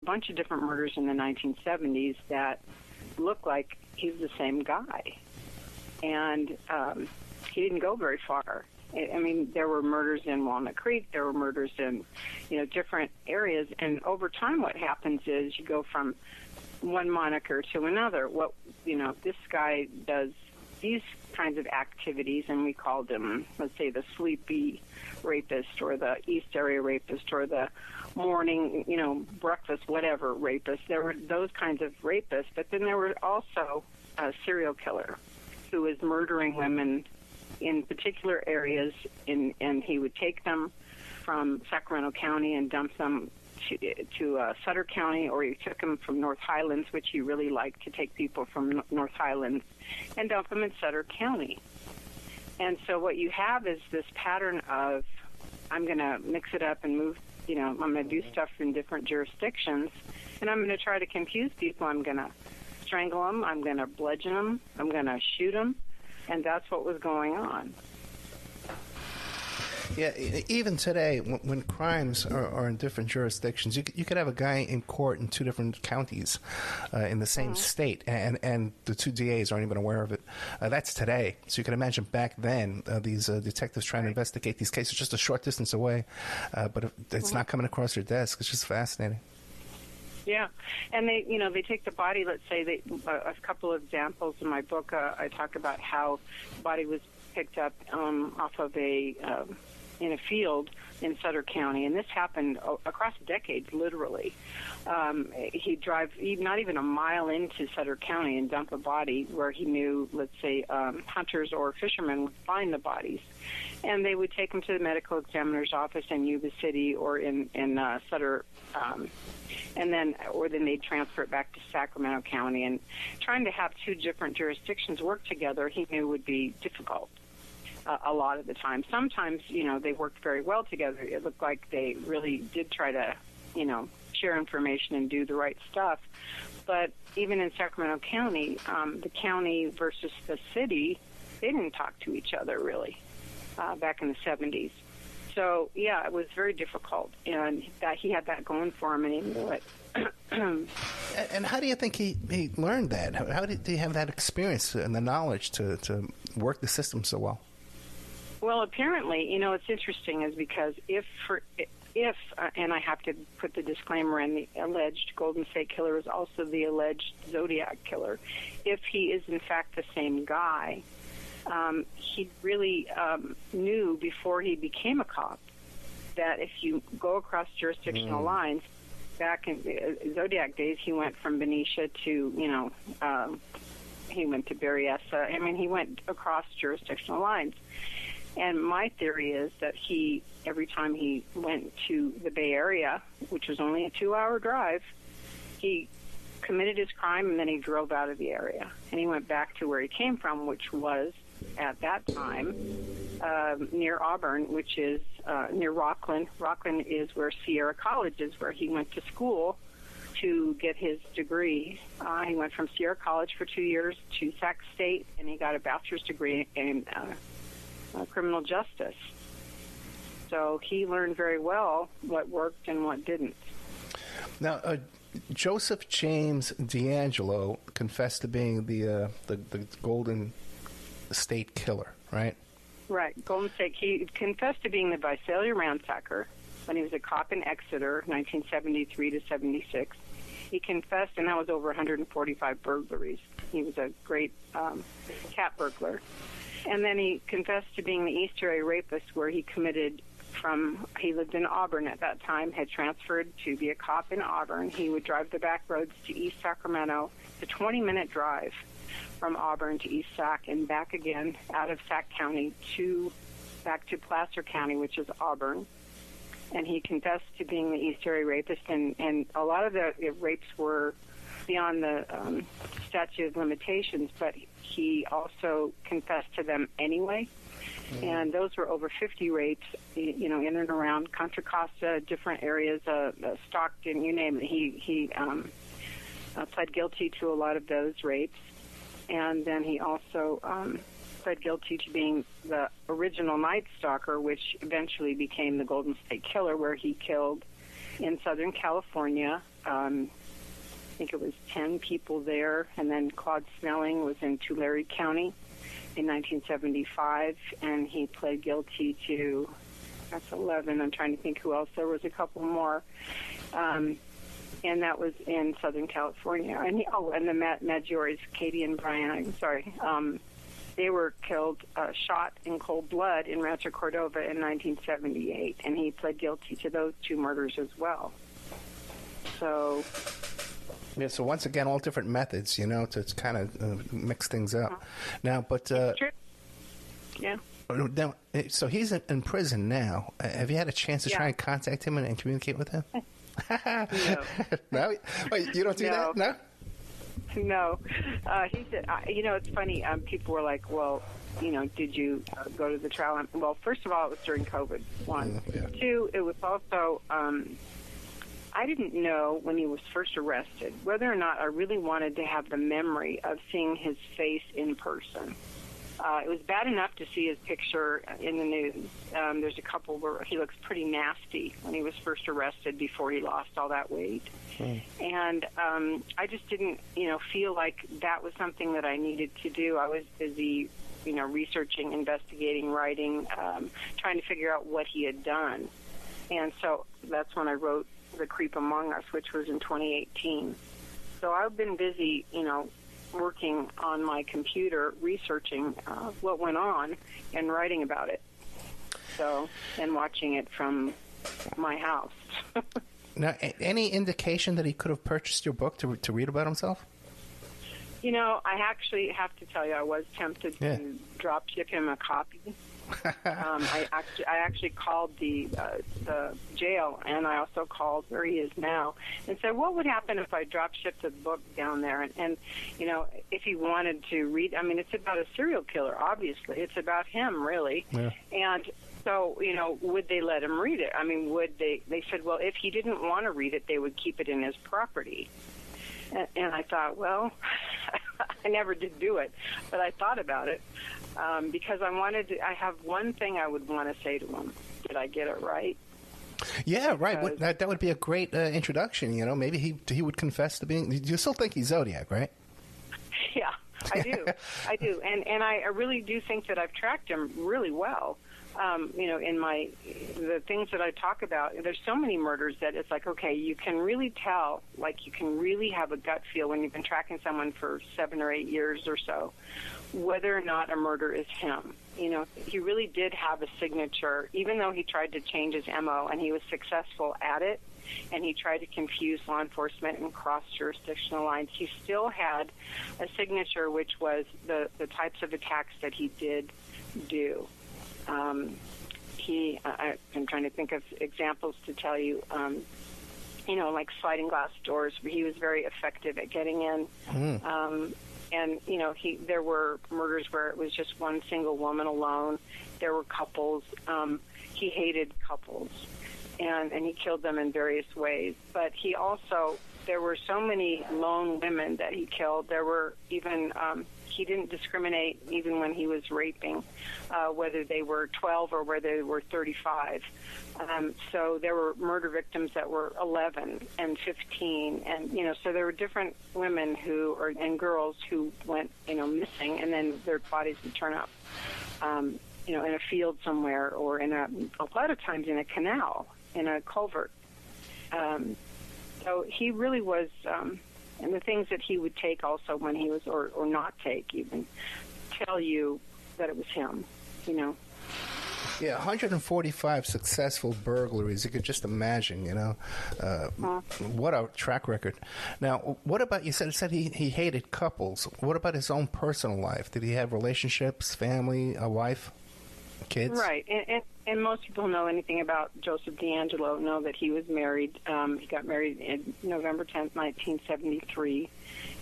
a bunch of different murders in the 1970s that look like he's the same guy. And he didn't go very far. I mean, there were murders in Walnut Creek. There were murders in, different areas. And over time, what happens is you go from one moniker to another. This guy does these kinds of activities, and we called him, let's say, the sleepy rapist or the East Area rapist or the morning, breakfast, whatever rapist. There were those kinds of rapists, but then there were also a serial killer who was murdering women in particular areas, and he would take them from Sacramento County and dump them to Sutter County, or he took them from North Highlands, which he really liked to take people from North Highlands, and dump them in Sutter County. And so what you have is this pattern of, I'm going to mix it up and move, I'm going to do stuff in different jurisdictions, and I'm going to try to confuse people. I'm going to strangle them. I'm going to bludgeon them. I'm going to shoot them. And that's what was going on. Yeah, even today, when crimes are in different jurisdictions, you could have a guy in court in two different counties in the same state, and the two DAs aren't even aware of it. That's today. So you can imagine back then, these detectives trying to investigate these cases just a short distance away, but if it's not coming across your desk. It's just fascinating. Yeah, and they take the body. Let's say a couple of examples in my book. I talk about how the body was picked up off of in a field in Sutter County, and this happened across decades, literally. He'd drive not even a mile into Sutter County and dump a body where he knew, let's say, hunters or fishermen would find the bodies. And they would take them to the medical examiner's office in Yuba City or in Sutter, and then they'd transfer it back to Sacramento County. And trying to have two different jurisdictions work together, he knew would be difficult. A lot of the time. Sometimes, they worked very well together. It looked like they really did try to, share information and do the right stuff. But even in Sacramento County, the county versus the city, they didn't talk to each other really back in the 70s. So, yeah, it was very difficult. And that he had that going for him, and he knew it. And how do you think he learned that? How did he have that experience and the knowledge to work the system so well? Well, apparently, it's interesting is because if and I have to put the disclaimer in, the alleged Golden State Killer is also the alleged Zodiac Killer. If he is, in fact, the same guy, he really knew before he became a cop that if you go across jurisdictional lines, back in Zodiac days, he went from Benicia to, he went to Berryessa. I mean, he went across jurisdictional lines. And my theory is that every time he went to the Bay Area, which was only a 2-hour drive, he committed his crime and then he drove out of the area. And he went back to where he came from, which was, at that time, near Auburn, which is near Rockland. Rockland is where Sierra College is, where he went to school to get his degree. He went from Sierra College for 2 years to Sac State, and he got a bachelor's degree in criminal justice. So he learned very well what worked and what didn't. Now, Joseph James D'Angelo confessed to being the Golden State Killer, right? Right, Golden State. He confessed to being the Visalia ransacker when he was a cop in Exeter, 1973 to 76. He confessed, and that was over 145 burglaries. He was a great cat burglar. And then he confessed to being the East Area rapist, where he lived in Auburn at that time, had transferred to be a cop in Auburn. He would drive the back roads to East Sacramento. It's a 20-minute drive from Auburn to East Sac and back again out of Sac County back to Placer County, which is Auburn. And he confessed to being the East Area rapist, and a lot of the rapes were beyond the statute of limitations, but he also confessed to them anyway. And those were over 50 rapes, in and around Contra Costa, different areas, Stockton, you name it. He pled guilty to a lot of those rapes. And then he also pled guilty to being the original Night Stalker, which eventually became the Golden State Killer, where he killed in Southern California I think it was 10 people there. And then Claude Snelling was in Tulare County in 1975, and he pled guilty to, that's 11. I'm trying to think who else. There was a couple more. And that was in Southern California. And the Maggiores, Katie and Brian, I'm sorry, they were killed, shot in cold blood in Rancho Cordova in 1978, and he pled guilty to those two murders as well. So... Yeah, so once again, all different methods, to kind of mix things up. Now, but... yeah. Now, so he's in prison now. Have you had a chance to try and contact him and communicate with him? No. No? Wait, you don't do that? No? No. He said, it's funny. People were like, well, did you go to the trial? Well, first of all, it was during COVID, one. Yeah. Two, it was also, I didn't know when he was first arrested whether or not I really wanted to have the memory of seeing his face in person. It was bad enough to see his picture in the news. There's a couple where he looks pretty nasty when he was first arrested before he lost all that weight. And I just didn't, feel like that was something that I needed to do. I was busy, researching, investigating, writing, trying to figure out what he had done. And so that's when I wrote The Creep Among Us, which was in 2018. So I've been busy, working on my computer, researching what went on and writing about it. So, and watching it from my house. Now, any indication that he could have purchased your book to read about himself? I actually have to tell you, I was tempted to drop ship him a copy. I actually called the jail, and I also called where he is now, and said, what would happen if I drop shipped the book down there? And if he wanted to read, it's about a serial killer, obviously. It's about him, really. Yeah. And so, would they let him read it? Would they? They said, well, if he didn't want to read it, they would keep it in his property. And I thought, well, I never did do it, but I thought about it because I have one thing I would want to say to him. Did I get it right? Yeah, right. That would be a great introduction. Maybe he would confess to being. You still think he's Zodiac, right? Yeah, I do. I do, and I really do think that I've tracked him really well. In the things that I talk about, there's so many murders that it's like, okay, you can really tell, like you can really have a gut feel when you've been tracking someone for 7 or 8 years or so, whether or not a murder is him. He really did have a signature, even though he tried to change his MO, and he was successful at it, and he tried to confuse law enforcement and cross jurisdictional lines. He still had a signature, which was the types of attacks that he did do. I'm trying to think of examples to tell you, like sliding glass doors. He was very effective at getting in. And, there were murders where it was just one single woman alone. There were couples. He hated couples, and he killed them in various ways. But he also, there were so many lone women that he killed. There were even... he didn't discriminate even when he was raping, whether they were 12 or whether they were 35. So there were murder victims that were 11 and 15, and so there were different women and girls who went missing, and then their bodies would turn up, in a field somewhere, or a lot of times in a canal, in a culvert. So he really was. And the things that he would take also when he was, or not take even, tell you that it was him, Yeah, 145 successful burglaries. You could just imagine, what a track record. Now, what about, you said he hated couples. What about his own personal life? Did he have relationships, family, a wife, kids? Right, and most people who know anything about Joseph D'Angelo know that he was married. He got married in November 10th, 1973,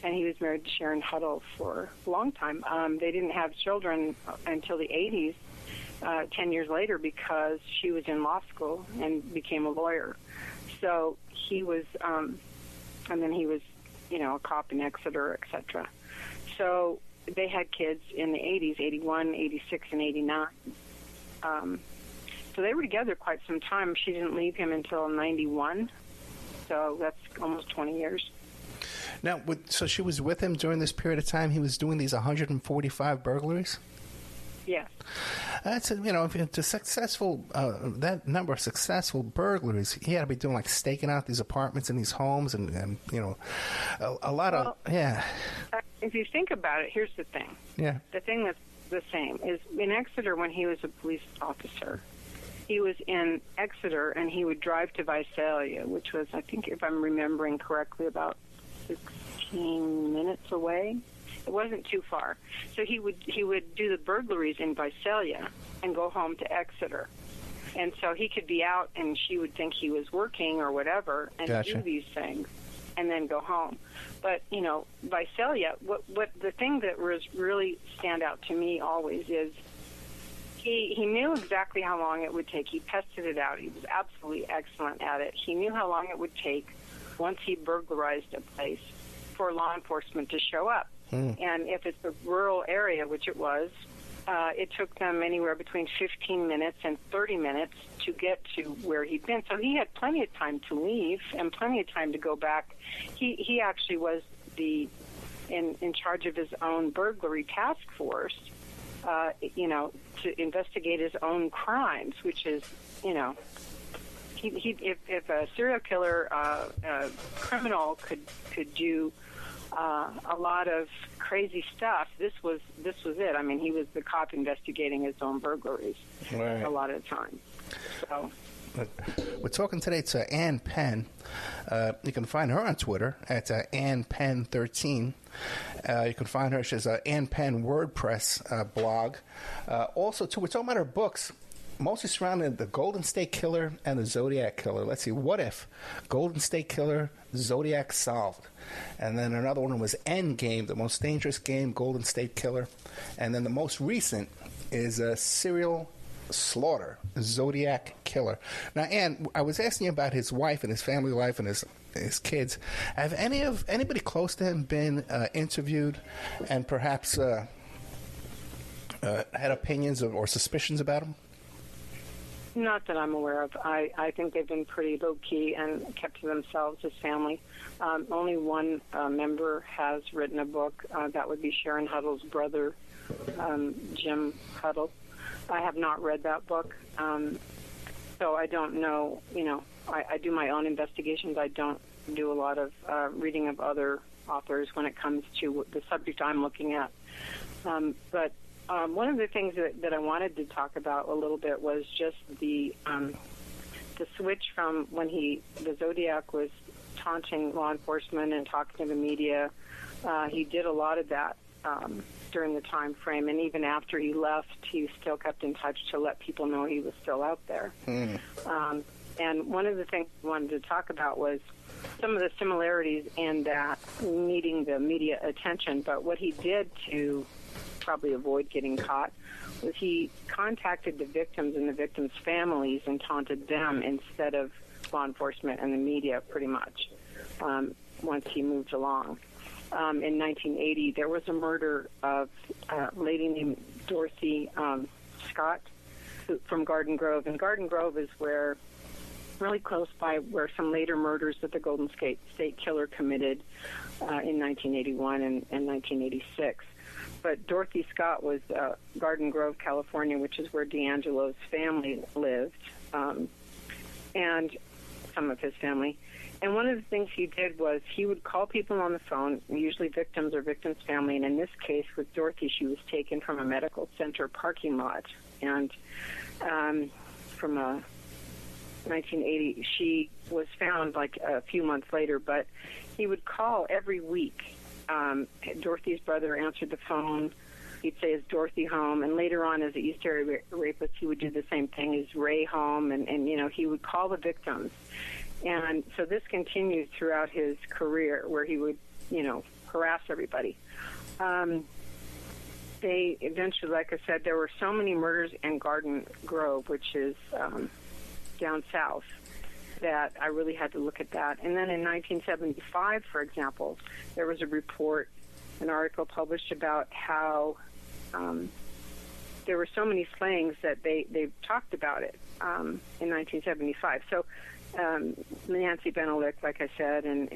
and he was married to Sharon Huddle for a long time. They didn't have children until the 80s, 10 years later, because she was in law school and became a lawyer. So he was, and then he was, a cop in Exeter, etc. So they had kids in the 80s, 81, 86, and 89. So they were together quite some time. She didn't leave him until 91. So that's almost 20 years. Now, so she was with him during this period of time. He was doing these 145 burglaries. Yes. That's if it's a successful that number of successful burglaries, he had to be doing like staking out these apartments and these homes, and a lot of If you think about it, here's the thing. Yeah. The thing that's the same is in Exeter when he was a police officer. He was in Exeter and he would drive to Visalia, which was, I think, if I'm remembering correctly, about 16 minutes away. It wasn't too far. So he would do the burglaries in Visalia and go home to Exeter. And so he could be out and she would think he was working or whatever and do these things and then go home. But, Visalia, what the thing that was really stand out to me always is he knew exactly how long it would take. He tested it out. He was absolutely excellent at it. He knew how long it would take once he burglarized a place for law enforcement to show up. And if it's a rural area, which it was, it took them anywhere between 15 minutes and 30 minutes to get to where he'd been. So he had plenty of time to leave and plenty of time to go back. He actually was in charge of his own burglary task force, to investigate his own crimes, which is, if a serial killer criminal could do a lot of crazy stuff, this was it. I mean, he was the cop investigating his own burglaries a lot of the time. So we're talking today to Anne Penn. You can find her on Twitter at Anne Penn 13. You can find her. She has an Anne Penn WordPress blog. Also, too, we're talking about her books, mostly surrounding the Golden State Killer and the Zodiac Killer. Let's see. What if Golden State Killer, Zodiac Solved? And then another one was Endgame, the most dangerous game, Golden State Killer. And then the most recent is Serial Slaughter, Zodiac Killer. Now, Anne, I was asking you about his wife and his family life and his kids. Have anybody close to him been interviewed and perhaps had opinions or suspicions about him? Not that I'm aware of. I think they've been pretty low-key and kept to themselves as family. Only one member has written a book. That would be Sharon Huddle's brother, Jim Huddle. I have not read that book, so I don't know. I do my own investigations. I don't do a lot of reading of other authors when it comes to the subject I'm looking at. But one of the things that I wanted to talk about a little bit was just the switch from when the Zodiac was taunting law enforcement and talking to the media. He did a lot of that during the time frame, and even after he left, he still kept in touch to let people know he was still out there. And one of the things I wanted to talk about was some of the similarities in that needing the media attention, but what he did to probably avoid getting caught was he contacted the victims and the victims' families and taunted them instead of law enforcement and the media, pretty much, once he moved along. In 1980, there was a murder of a lady named Dorothy Scott from Garden Grove. And Garden Grove is really close by where some later murders that the Golden State Killer committed in 1981 and 1986. But Dorothy Scott was Garden Grove, California, which is where D'Angelo's family lived, and some of his family. And one of the things he did was he would call people on the phone, usually victims or victims' family, and in this case with Dorothy, she was taken from a medical center parking lot. And from 1980, she was found like a few months later, but he would call every week. Dorothy's brother answered the phone. He'd say, "Is Dorothy home?" And later on, as the East Area rapist, he would do the same thing. "Is Ray home?" And he would call the victims. And so this continued throughout his career, where he would, harass everybody. They eventually, like I said, there were so many murders in Garden Grove, which is down south, that I really had to look at that. And then in 1975, for example, there was a report, an article published about how there were so many slayings that they talked about it in 1975. So Nancy Benelick, like I said, and